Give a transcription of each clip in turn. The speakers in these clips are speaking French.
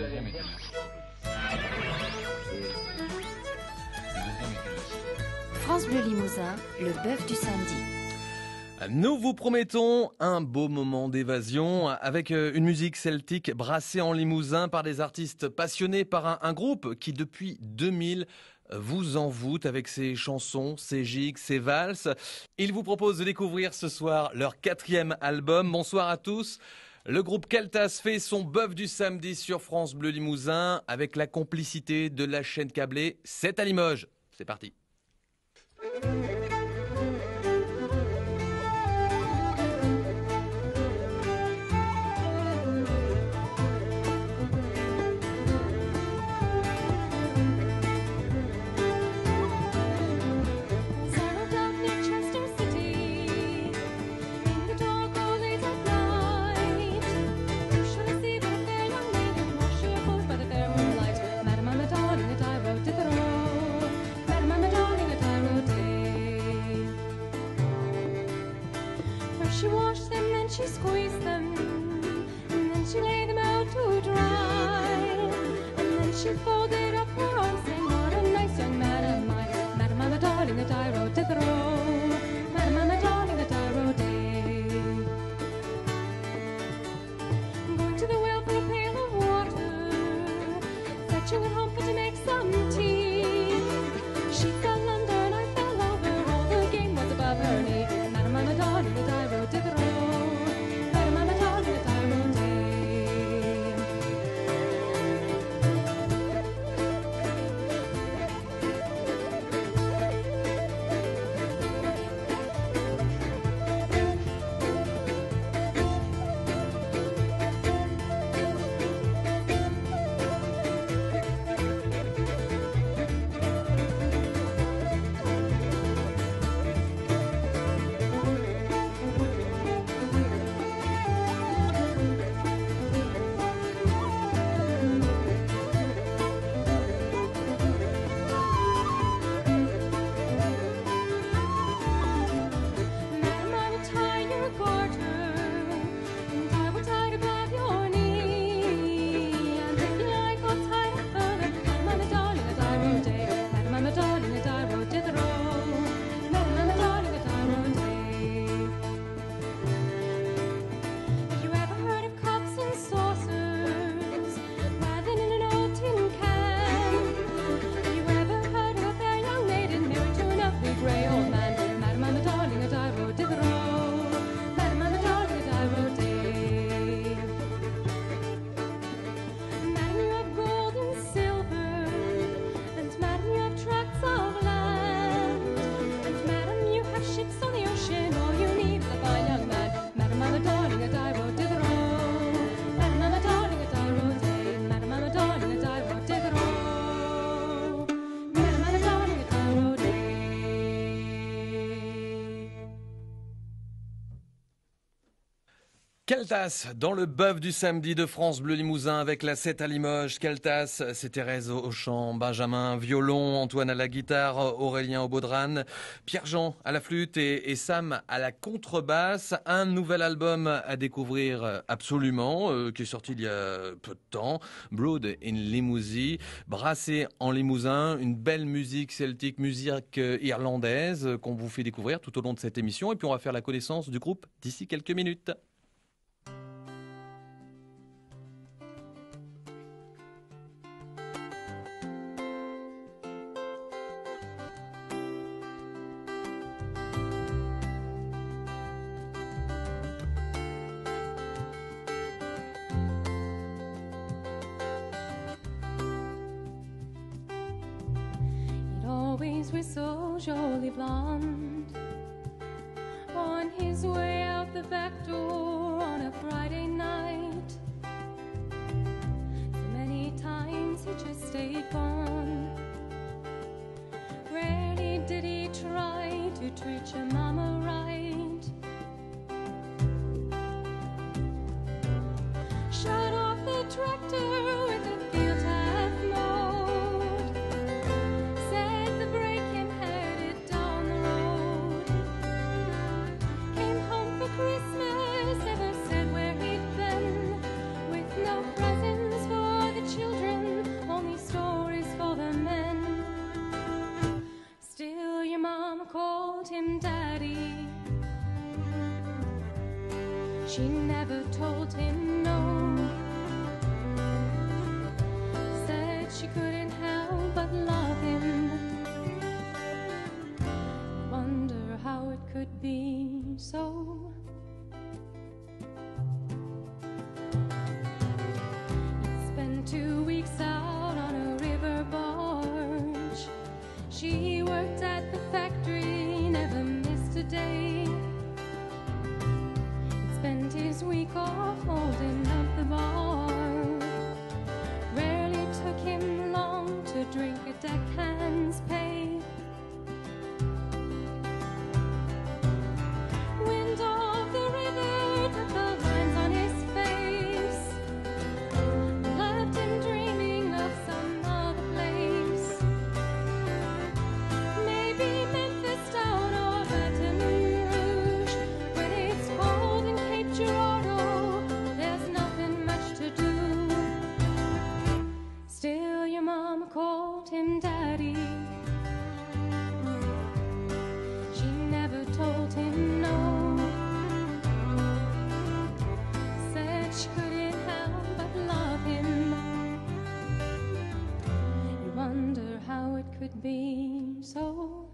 deuxième était France Bleu Limousin, le bœuf du samedi. Nous vous promettons un beau moment d'évasion avec une musique celtique brassée en Limousin par des artistes passionnés par un groupe qui depuis 2000 vous envoûte avec ses chansons, ses gigs, ses valses. Ils vous proposent de découvrir ce soir leur 4e album. Bonsoir à tous. Le groupe Keltas fait son bœuf du samedi sur France Bleu Limousin avec la complicité de la chaîne câblée 7 à Limoges. C'est parti. She washed them, then she squeezed them, and then she laid them out to dry. And then she folded up her arms, saying, what a nice young man am I. Madam, I'm a darling that I wrote to throw. Madam, I'm a darling that I wrote I'm going to the well for a pail of water, fetching it home for to make some tea. She fell under and I fell over, all the game was above her knee. Madam, I'm a darling that I wrote to throw. Madam, I'm a darling that I wrote Keltas, dans le bœuf du samedi de France Bleu Limousin avec la 7 à Limoges. Keltas, c'est Thérèse au chant, Benjamin violon, Antoine à la guitare, Aurélien au baudran, Pierre-Jean à la flûte et Sam à la contrebasse. Un nouvel album à découvrir absolument, qui est sorti il y a peu de temps, Blood in Limousin, brassé en Limousin, une belle musique celtique, musique irlandaise qu'on vous fait découvrir tout au long de cette émission. Et puis on va faire la connaissance du groupe d'ici quelques minutes. Always was so jolly blonde, on his way out the back door on a Friday night. So many times he just stayed gone. Rarely did he try to treat your mama right. Shut off the tractor with the field half mowed, set the brake and headed down the road. Came home for Christmas, never said where he'd been. She never told him no. Said she couldn't help but love him. Wonder how it could be so. He spent 2 weeks out on a river barge. She worked at the factory, never missed a day. He spent his week off holding up the bar. Rarely took him long to drink a deckhand's pay. Wind of the river took the lines on his face, left him dreaming of some other place. Maybe Memphis down or Baton Rouge. When it's cold in Cape Girardeau, there's nothing much to do. Still, your mama called him daddy. She never told him no. Said she couldn't help but love him. You wonder how it could be so.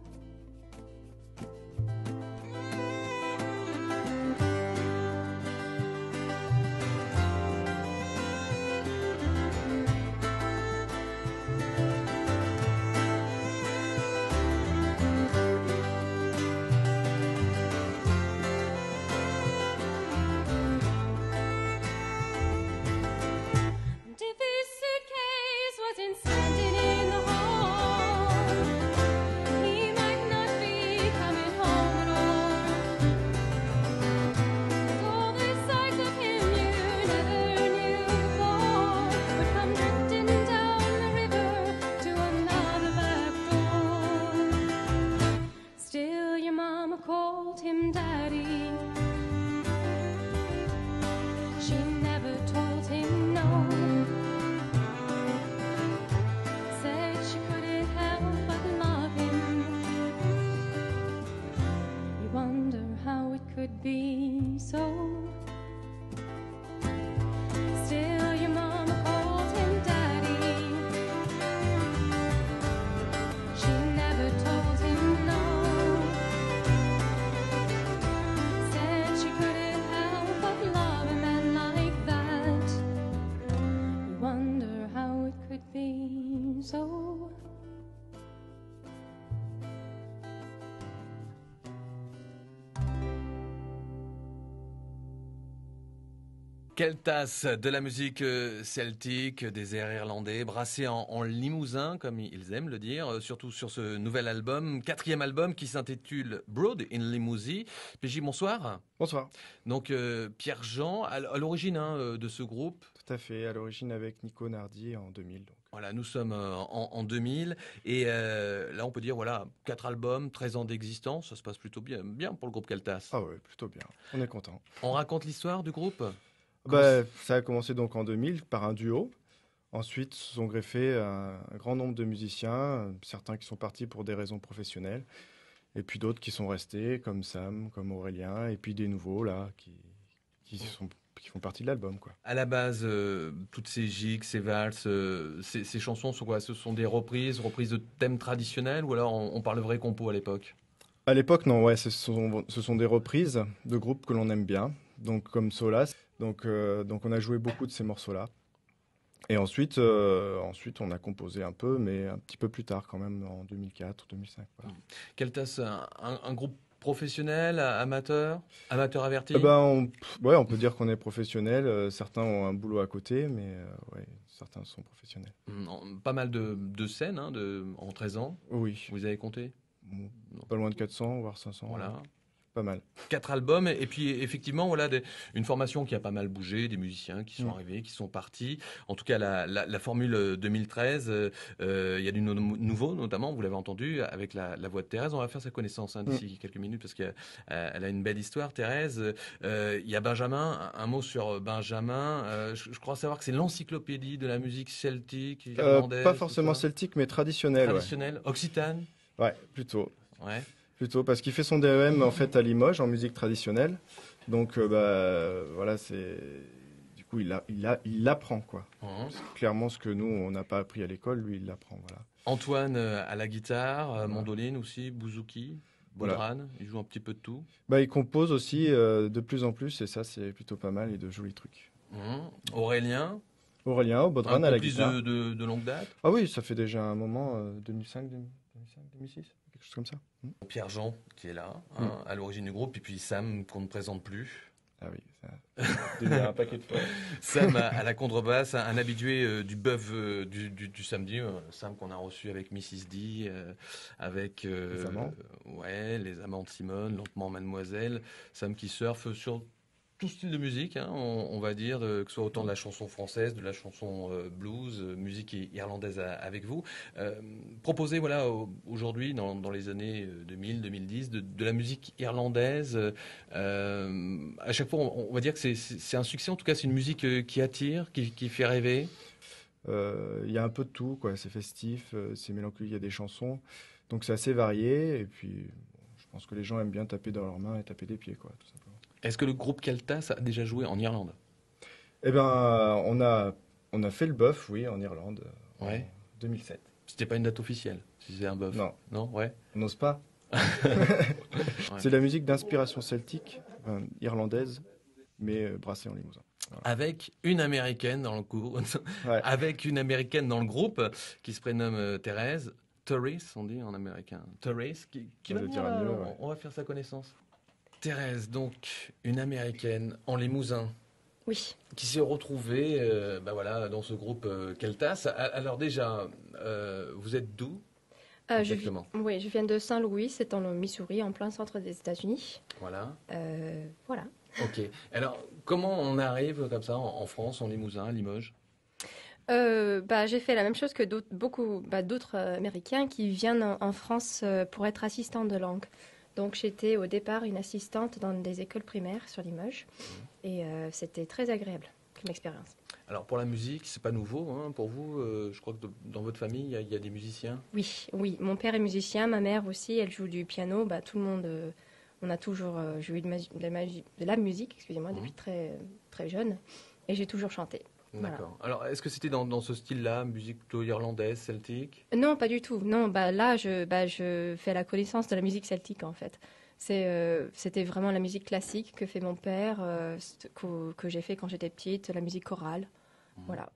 And if his suitcase wasn't standing in the hall, he might not be coming home at all. And all the sides of him you never knew before would come drifting down the river to another back door. Still, your mama called him daddy. She never told him no. Said she couldn't help but love him. You wonder how it could be so. Still, your mama called him daddy. She never told him no. Said she couldn't help but love him, and like that, you wonder how it could be so. Keltas, de la musique celtique, des airs irlandais, brassés en limousin, comme ils aiment le dire, surtout sur ce nouvel album, 4e album qui s'intitule Broad in Limousin. PJ, bonsoir. Bonsoir. Donc Pierre-Jean, à l'origine de ce groupe. Tout à fait, à l'origine avec Nico Nardi en 2000. Donc. Voilà, nous sommes en 2000 et là on peut dire voilà 4 albums, 13 ans d'existence, ça se passe plutôt bien pour le groupe Keltas. Ah ouais, plutôt bien, on est content. On raconte l'histoire du groupe ? Ça a commencé donc en 2000 par un duo. Ensuite, se sont greffés un grand nombre de musiciens, certains qui sont partis pour des raisons professionnelles, et puis d'autres qui sont restés, comme Sam, comme Aurélien, et puis des nouveaux là qui font partie de l'album, quoi. À la base, toutes ces gigs, ces valses, ces chansons sont quoi ? Ce sont des reprises de thèmes traditionnels ou alors on parle de vrais compos à l'époque ? À l'époque, non, ouais, ce sont des reprises de groupes que l'on aime bien, donc comme Solas. Donc on a joué beaucoup de ces morceaux-là. Et ensuite, on a composé un peu, mais un petit peu plus tard quand même, en 2004, 2005. Voilà. Keltas, un groupe professionnel, amateur averti ? On peut dire qu'on est professionnel. Certains ont un boulot à côté, mais certains sont professionnels. Pas mal de scènes en 13 ans. Oui. Vous avez compté ? Pas loin de 400, voire 500. Voilà. Pas mal. 4 albums et puis effectivement voilà une formation qui a pas mal bougé, des musiciens qui sont arrivés, qui sont partis. En tout cas la formule 2013, il y a du nouveau notamment, vous l'avez entendu avec la voix de Thérèse. On va faire sa connaissance d'ici quelques minutes parce qu'elle a une belle histoire, Thérèse. Il y a Benjamin, un mot sur Benjamin. Je crois savoir que c'est l'encyclopédie de la musique celtique, irlandaise. Pas forcément celtique, mais traditionnelle. Traditionnelle, occitane. Ouais, plutôt. Ouais. Plutôt parce qu'il fait son DEM en fait à Limoges en musique traditionnelle Donc, voilà, du coup, il l'apprend, quoi. Mhm. C'est clairement ce que nous, on n'a pas appris à l'école, lui, il l'apprend, voilà. Antoine à la guitare, mandoline aussi, bouzouki, Voilà. bodhrán, il joue un petit peu de tout. Il compose aussi de plus en plus, et ça, c'est plutôt pas mal, et de jolis trucs. Mhm. Aurélien, Aurélien au un bodhrán à la complice guitare. de longue date. Ah oui, ça fait déjà un moment, 2005, 2006, quelque chose comme ça. Pierre-Jean qui est là, hein, à l'origine du groupe, et puis Sam qu'on ne présente plus. Ah oui, ça déjà un paquet de fois. Sam à la contrebasse, un habitué du bœuf du samedi. Sam qu'on a reçu avec Mrs. D, avec Les Amants. ouais, les Amants de Simone, Lentement Mademoiselle. Sam qui surfe sur tout style de musique, hein, on va dire, que ce soit autant de la chanson française, de la chanson blues, musique irlandaise avec vous. Proposer voilà, aujourd'hui, dans les années 2000, 2010, de la musique irlandaise, à chaque fois, on va dire que c'est un succès, en tout cas, c'est une musique qui attire, qui fait rêver. Il y a un peu de tout, quoi. C'est festif, c'est mélancolique, il y a des chansons. Donc c'est assez varié. Et puis, je pense que les gens aiment bien taper dans leurs mains et taper des pieds, quoi, tout simplement. Est-ce que le groupe Keltas a déjà joué en Irlande? Eh ben, on a fait le bœuf, oui, en Irlande, Ouais. en 2007. C'était pas une date officielle, si c'est un bœuf. Non, Non, ouais. on n'ose pas. C'est de la musique d'inspiration celtique, irlandaise, mais brassée en limousin. Avec une américaine dans le groupe, Ouais. avec une américaine dans le groupe qui se prénomme Thérèse. Thérèse, on dit en américain. Thérèse, qui On va le venir, dira mieux, ouais. on va faire sa connaissance. Thérèse, donc une américaine en Limousin, Oui. qui s'est retrouvée voilà, dans ce groupe Keltas. Alors déjà, vous êtes d'où exactement? Oui, je viens de Saint-Louis, c'est dans le Missouri, en plein centre des États-Unis. Voilà. Voilà. Ok. Alors, comment on arrive comme ça en France, en Limousin, à Limoges? J'ai fait la même chose que beaucoup d'autres Américains qui viennent en France pour être assistants de langue. Donc j'étais au départ une assistante dans des écoles primaires sur Limoges et c'était très agréable comme expérience. Alors pour la musique, c'est pas nouveau hein, pour vous. Je crois que dans votre famille, il y a des musiciens. Oui, mon père est musicien, ma mère aussi, elle joue du piano. Tout le monde, on a toujours joué de la musique, excusez-moi, depuis très très jeune, et j'ai toujours chanté. D'accord. Alors est-ce que c'était dans ce style-là, musique plutôt irlandaise, celtique? Non, pas du tout. Non, là, je fais la connaissance de la musique celtique, en fait. C'était vraiment la musique classique que fait mon père, que j'ai fait quand j'étais petite, la musique chorale. Voilà.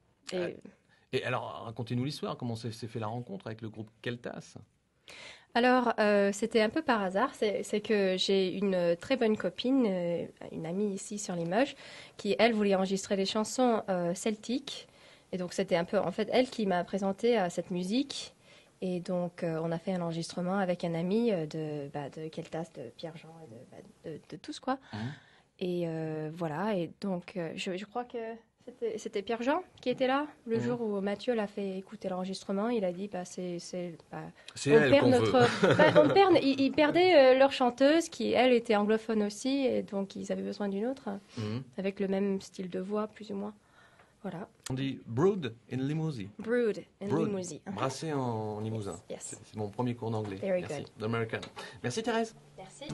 Et alors, racontez-nous l'histoire. Comment s'est fait la rencontre avec le groupe Keltas? Alors, c'était un peu par hasard. C'est que j'ai une très bonne copine, une amie ici sur Limoges, qui, elle, voulait enregistrer des chansons celtiques. Et donc, c'était un peu, en fait, elle qui m'a présenté à cette musique. Et donc, on a fait un enregistrement avec un ami de Keltas, de Pierre-Jean et de tous, quoi. Et voilà. Et donc, je crois que c'était Pierre-Jean qui était là le jour où Mathieu l'a fait écouter l'enregistrement. Il a dit, C'est on elle perd qu'on veut. ils perdaient leur chanteuse qui, elle, était anglophone aussi. Et donc, ils avaient besoin d'une autre avec le même style de voix, plus ou moins. Voilà. On dit Brood in Limousin. Brood in Brood. Limousin. Brassé en Limousin. Yes. C'est mon premier cours d'anglais. Very Merci. good. D'American. Merci Thérèse. Merci.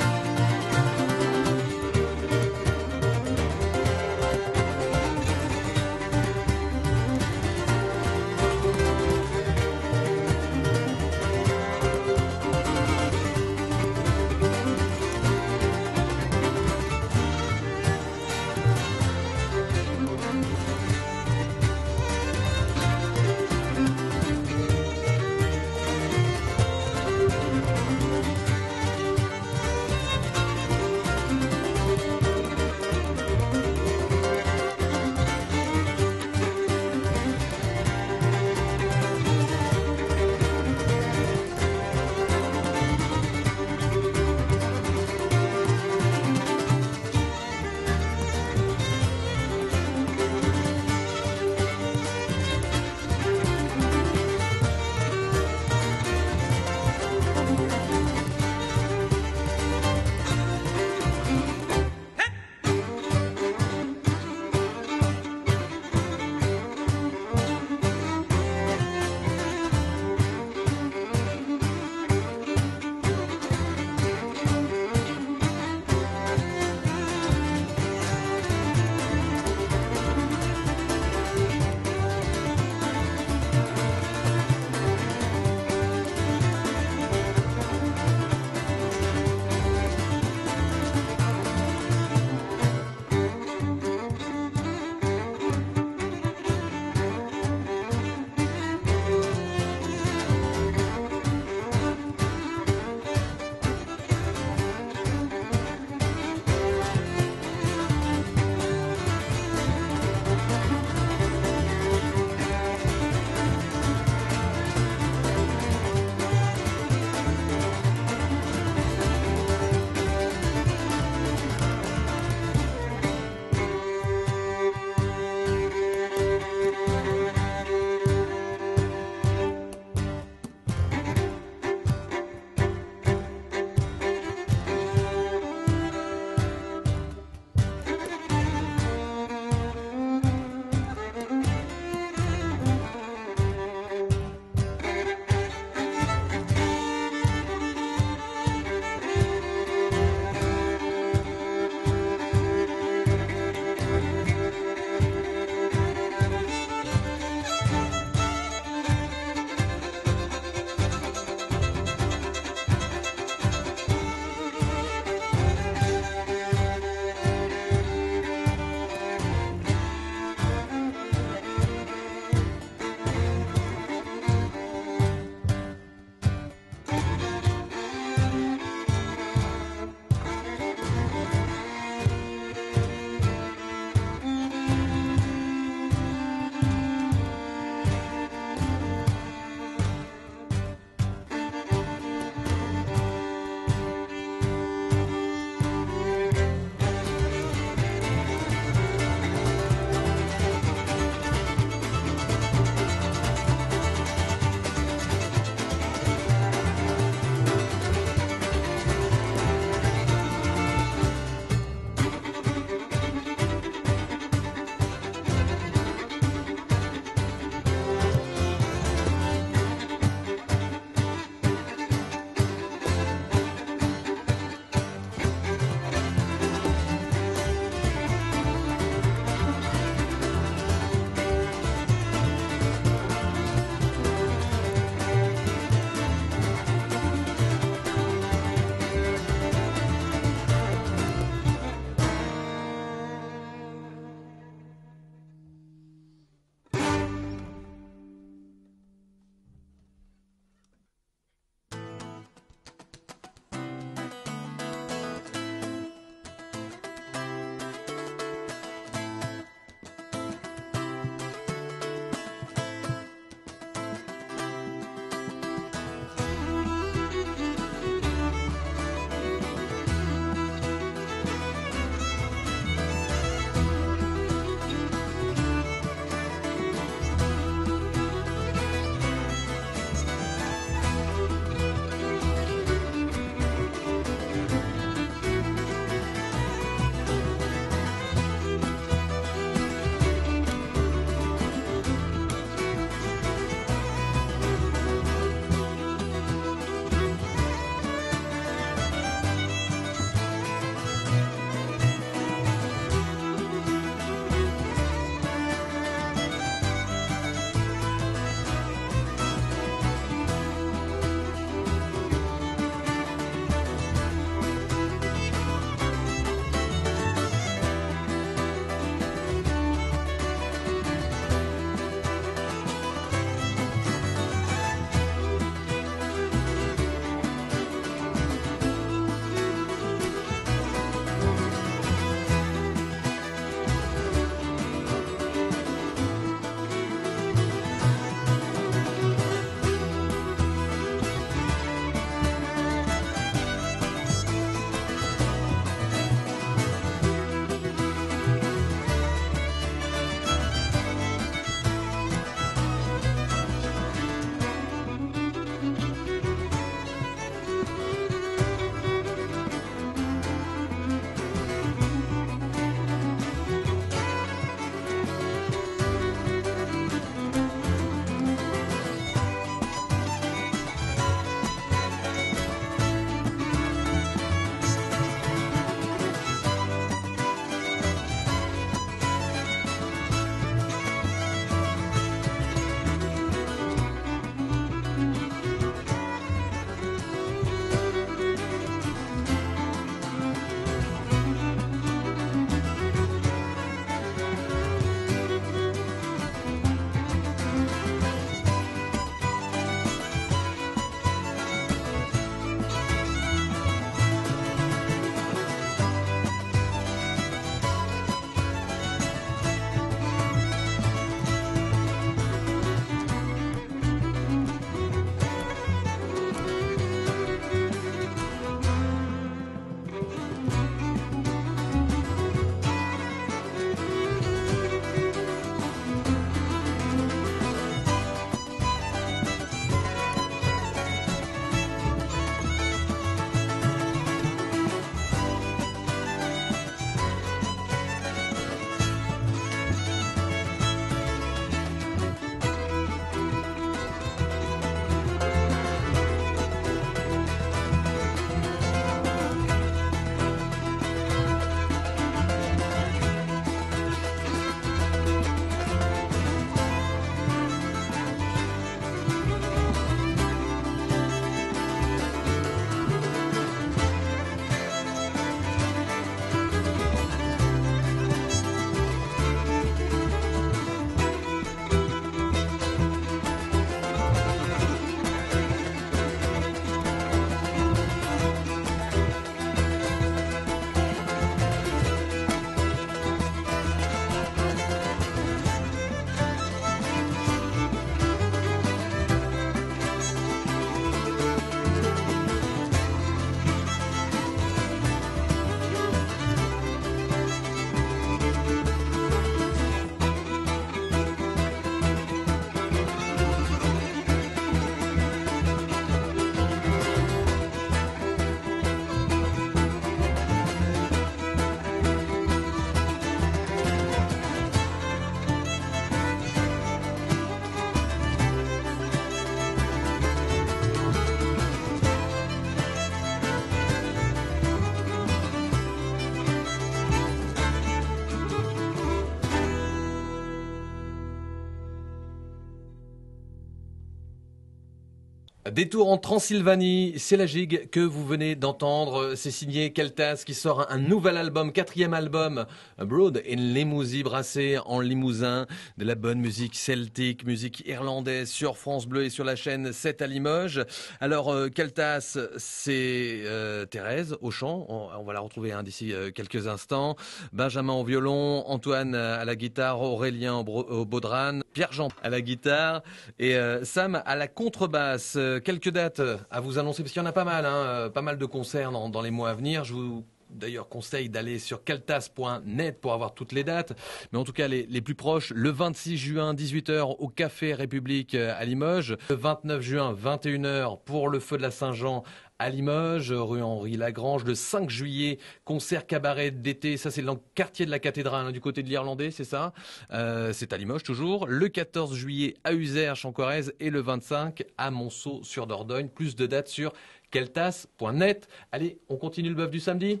Détour en Transylvanie, c'est la gigue que vous venez d'entendre. C'est signé Keltas qui sort un nouvel album, 4e album, Broad in Limousin, brassé en Limousin, de la bonne musique celtique, musique irlandaise sur France Bleu et sur la chaîne 7 à Limoges. Alors Keltas, c'est Thérèse au chant, on va la retrouver d'ici quelques instants. Benjamin au violon, Antoine à la guitare, Aurélien au bodhrán, Pierre-Jean à la guitare et Sam à la contrebasse. Quelques dates à vous annoncer, parce qu'il y en a pas mal, pas mal de concerts dans les mois à venir. Je vous d'ailleurs conseille d'aller sur keltas.net pour avoir toutes les dates. Mais en tout cas, les plus proches, le 26 juin, 18h au Café République à Limoges. Le 29 juin, 21h pour le Feu de la Saint-Jean à Limoges, rue Henri Lagrange. Le 5 juillet, concert cabaret d'été. Ça, c'est dans le quartier de la cathédrale, du côté de l'Irlandais, c'est ça. C'est à Limoges toujours. Le 14 juillet à Uzerche en Corrèze et le 25 à Monceau-sur-Dordogne. Plus de dates sur keltas.net. Allez, on continue le bœuf du samedi.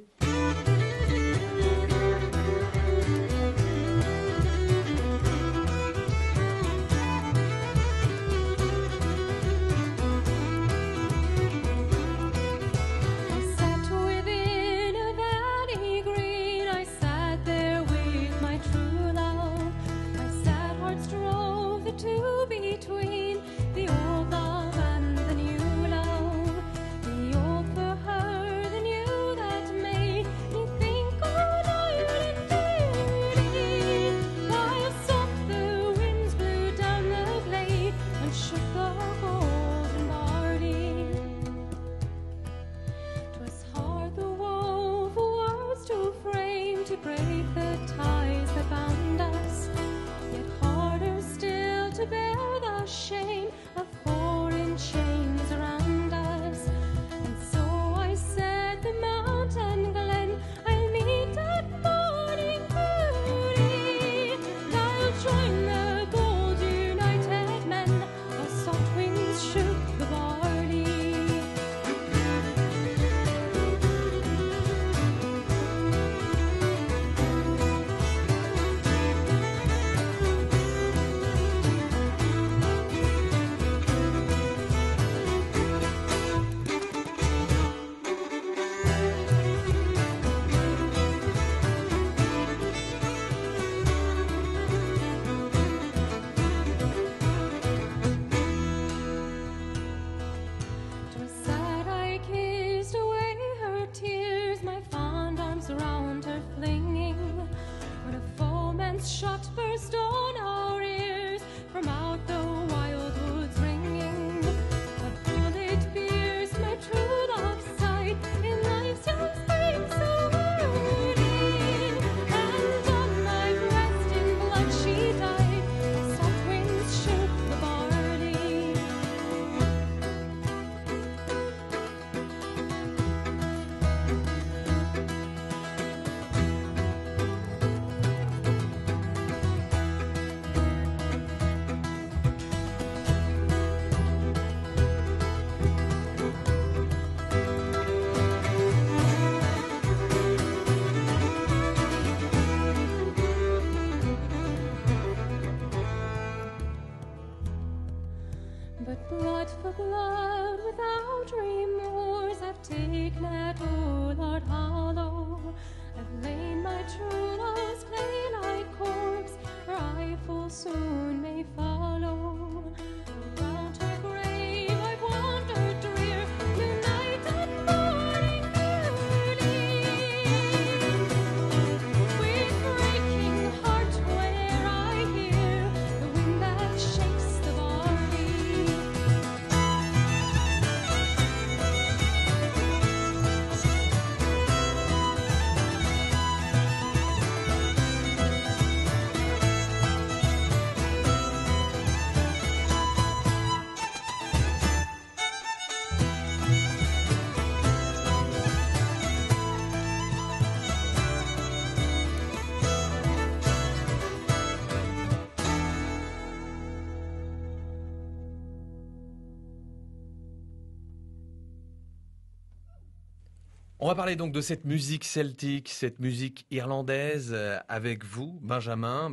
On va parler donc de cette musique celtique, cette musique irlandaise avec vous, Benjamin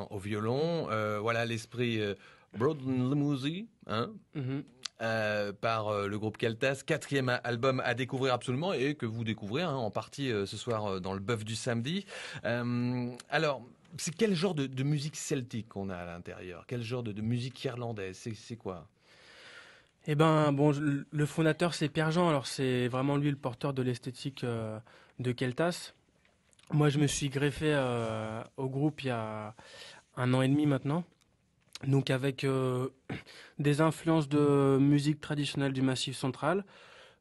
au violon. Voilà l'esprit Broad in Limousin, hein. par le groupe Keltas, 4e album à découvrir absolument et que vous découvrez en partie ce soir dans le Bœuf du Samedi. Alors, c'est quel genre de musique celtique qu'on a à l'intérieur? Quel genre de musique irlandaise? C'est quoi? Eh ben, bon, le fondateur, c'est Pierre Jean. Alors, c'est vraiment lui le porteur de l'esthétique de Keltas. Moi, je me suis greffé au groupe il y a 1 an et demi maintenant. Donc, avec des influences de musique traditionnelle du Massif central,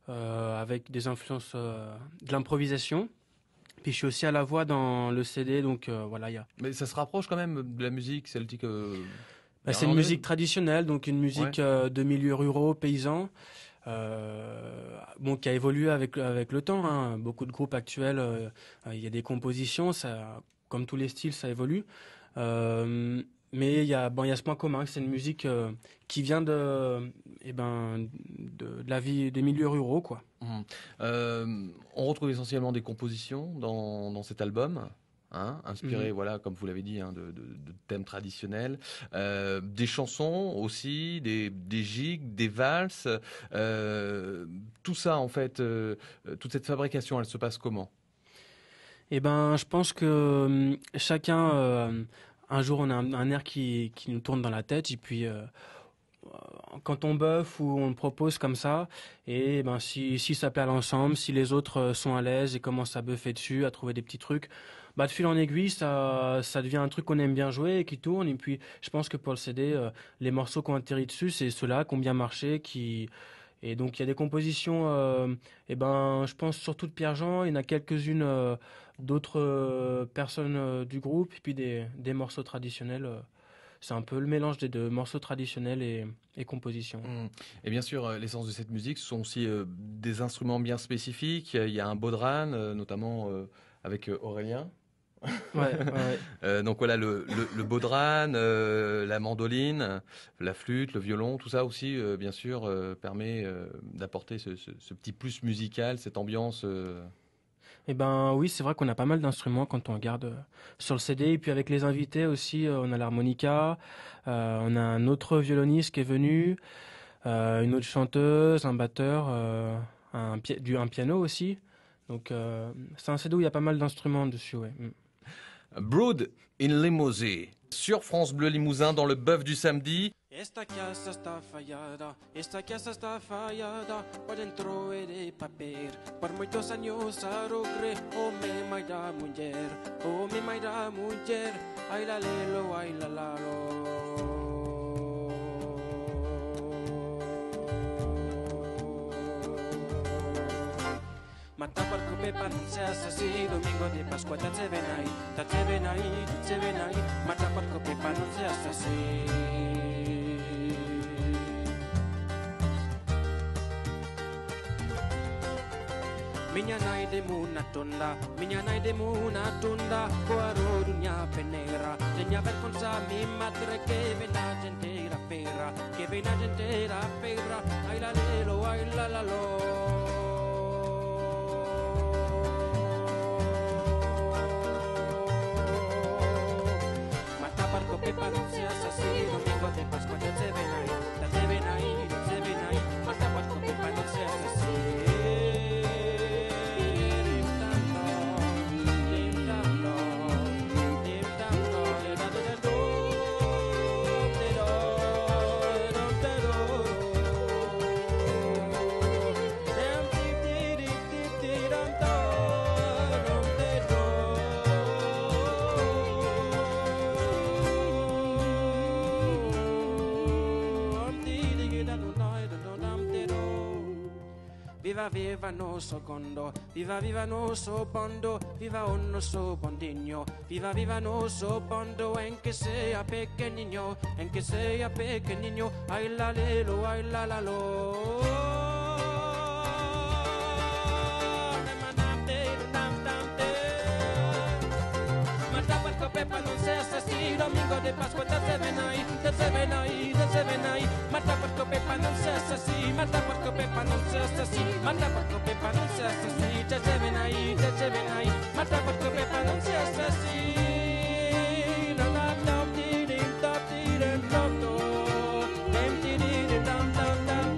avec des influences de l'improvisation. Puis, je suis aussi à la voix dans le CD. Donc, voilà, il y a... Mais ça se rapproche quand même de la musique celtique C'est une musique traditionnelle, donc une musique de milieux ruraux, paysans, qui a évolué avec le temps. Hein. Beaucoup de groupes actuels, il y a des compositions, ça, comme tous les styles, ça évolue. Mais il y a ce point commun, que c'est une musique qui vient de la vie des milieux ruraux, quoi. On retrouve essentiellement des compositions dans cet album. Inspiré, voilà, comme vous l'avez dit, de thèmes traditionnels, des chansons aussi, des gigs, des valses, tout ça en fait, toute cette fabrication, elle se passe comment? Eh ben, je pense que chacun, un jour, on a un air qui nous tourne dans la tête, et puis quand on buffe ou on propose comme ça, et ben si ça plaît à l'ensemble, si les autres sont à l'aise et commencent à buffer dessus, à trouver des petits trucs, de fil en aiguille, ça devient un truc qu'on aime bien jouer et qui tourne. Et puis, je pense que pour le CD, les morceaux qui ont atterri dessus, c'est ceux-là qui ont bien marché, et donc il y a des compositions, je pense surtout de Pierre Jean. Il y en a quelques-unes d'autres personnes du groupe, et puis des morceaux traditionnels. C'est un peu le mélange des deux, morceaux traditionnels et compositions. Et bien sûr, l'essence de cette musique, ce sont aussi des instruments bien spécifiques. Il y a un bodhran, notamment avec Aurélien. Donc voilà, le bodhran, la mandoline, la flûte, le violon, tout ça aussi, bien sûr, permet d'apporter ce petit plus musical, cette ambiance. Eh ben oui, c'est vrai qu'on a pas mal d'instruments quand on regarde sur le CD. Et puis avec les invités aussi, on a l'harmonica, on a un autre violoniste qui est venu, une autre chanteuse, un batteur, un piano aussi. Donc c'est un CD où il y a pas mal d'instruments dessus, ouais. Brood in Limousin, sur France Bleu Limousin dans le Bœuf du Samedi. Esta casa está fallada, por dentro é de papel. Por muitos años arrogre, me mai da mulher, ai la lelo, ai la lalo. Mata porco pepa non se assassì, domingo di Pasqua ta se venai, mata porco pepa non se assassì. Minha nai de muna tunda, coaro dunia penera, segna per consa mi madre che vena gente la ferra, ai la lelo, ai la la lo. Pepa non se assassì, domingo de Pasqua ta se venai, mata porco pepa non se assassì. Viva nosso gondo, viva nosso bondo, viva o nosso bondinho, viva nosso bondo, anche seja pequenininho, ai la lelo, ai la la lo. Pepa non se assassì, domingo de Pasqua ta se venai, mata porco Pepa non se assassì, mata porco Pepa non se assassì, mata porco Pepa non se assassì, ta se venai, mata porco Pepa non se assassì. Dam dam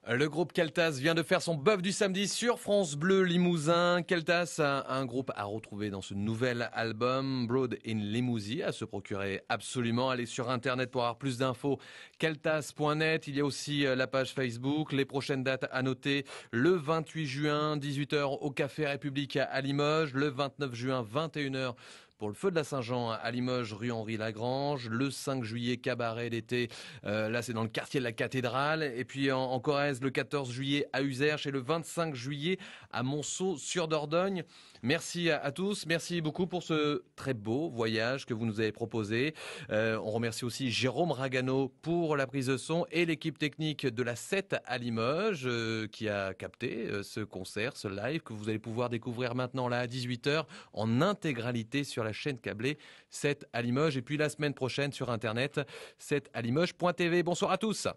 Le groupe Keltas vient de faire son bœuf du samedi sur France Bleu Limousin. Keltas, un groupe à retrouver dans ce nouvel album Broad in Limousin, à se procurer absolument. Allez sur internet pour avoir plus d'infos. Keltas.net, il y a aussi la page Facebook. Les prochaines dates à noter, le 28 juin, 18h au Café République à Limoges. Le 29 juin, 21h. Pour le feu de la Saint-Jean à Limoges, rue Henri-Lagrange. Le 5 juillet, cabaret d'été. Là, c'est dans le quartier de la Cathédrale. Et puis en Corrèze, le 14 juillet à Uzerche et le 25 juillet à Monceau-sur-Dordogne. Merci à tous. Merci beaucoup pour ce très beau voyage que vous nous avez proposé. On remercie aussi Jérôme Ragano pour la prise de son et l'équipe technique de la 7 à Limoges qui a capté ce concert, ce live que vous allez pouvoir découvrir maintenant là à 18h en intégralité sur la chaîne câblée 7 à Limoges et puis la semaine prochaine sur internet 7alimoges.tv. Bonsoir à tous.